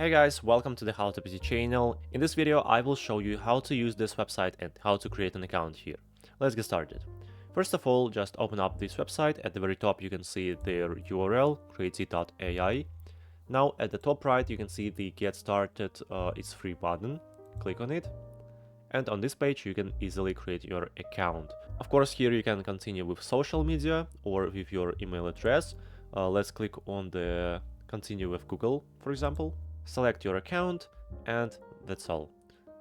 Hey guys, welcome to the How to PC channel. In this video I will show you how to use this website and how to create an account here. Let's get started. First of all, just open up this website. At the very top you can see their URL, creatie.ai. Now at the top right you can see the Get Started, it's free button. Click on it. And on this page you can easily create your account. Of course, here you can continue with social media or with your email address. Let's click on the continue with Google, for example. Select your account, and that's all.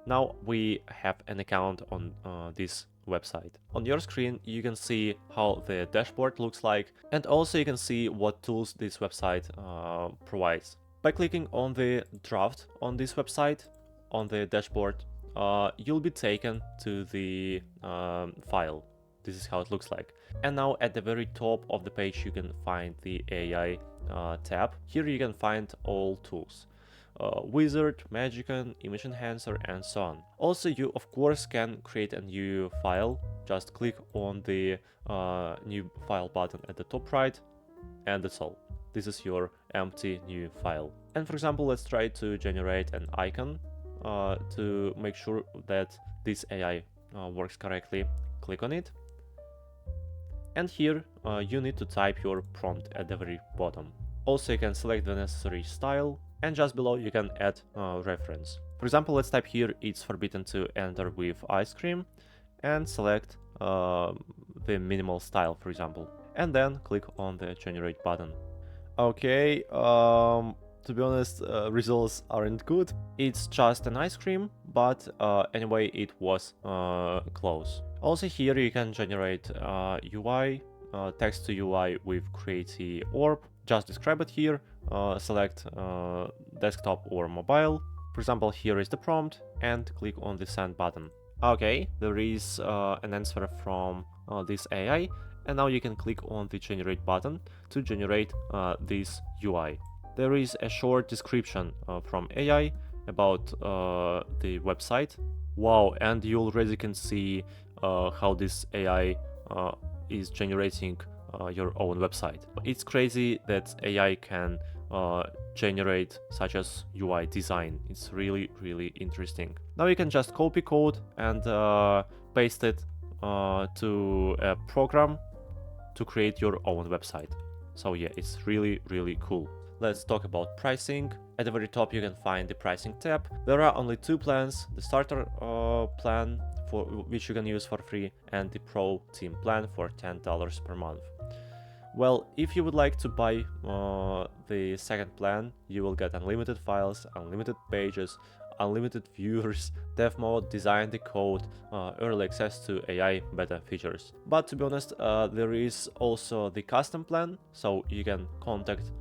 Now we have an account on this website. On your screen you can see how the dashboard looks like, and also you can see what tools this website provides. By clicking on the draft on this website, on the dashboard, you'll be taken to the file. This is how it looks like. And now at the very top of the page you can find the AI tab. Here you can find all tools. Wizard, Magician, Image Enhancer, and so on. Also, you of course can create a new file. Just click on the new file button at the top right, and that's all. This is your empty new file. And for example, let's try to generate an icon to make sure that this AI works correctly. Click on it. And here you need to type your prompt at the very bottom. Also, you can select the necessary style, and just below you can add reference. For example, let's type here it's forbidden to enter with ice cream, and select the minimal style, for example, and then click on the generate button. Okay, to be honest, results aren't good. It's just an ice cream, but anyway, it was close. Also here you can generate UI, text to UI with Creatie orb. Just describe it here, select desktop or mobile. For example, here is the prompt, and click on the send button. Okay, there is an answer from this AI, and now you can click on the generate button to generate this UI. There is a short description from AI about the website. Wow, and you already can see how this AI is generating your own website. It's crazy that AI can generate such as UI design. It's really interesting. Now you can just copy code and paste it to a program to create your own website. So yeah, it's really cool. Let's talk about pricing. At the very top you can find the pricing tab. There are only two plans: the starter plan, for which you can use for free, and the pro team plan for $10 per month. Well, if you would like to buy the second plan, you will get unlimited files, unlimited pages, unlimited viewers, dev mode, design the code, early access to AI beta features. But to be honest, there is also the custom plan, so you can contact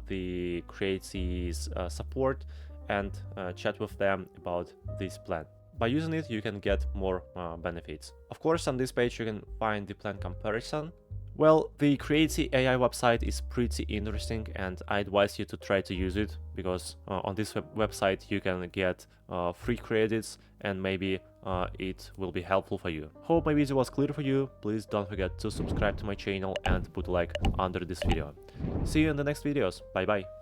the Creatie's support and chat with them about this plan. By using it, you can get more benefits. Of course, on this page you can find the plan comparison. Well, the Creatie AI website is pretty interesting, and I advise you to try to use it, because on this website you can get free credits, and maybe it will be helpful for you. Hope my video was clear for you. Please don't forget to subscribe to my channel and put a like under this video. See you in the next videos. Bye bye.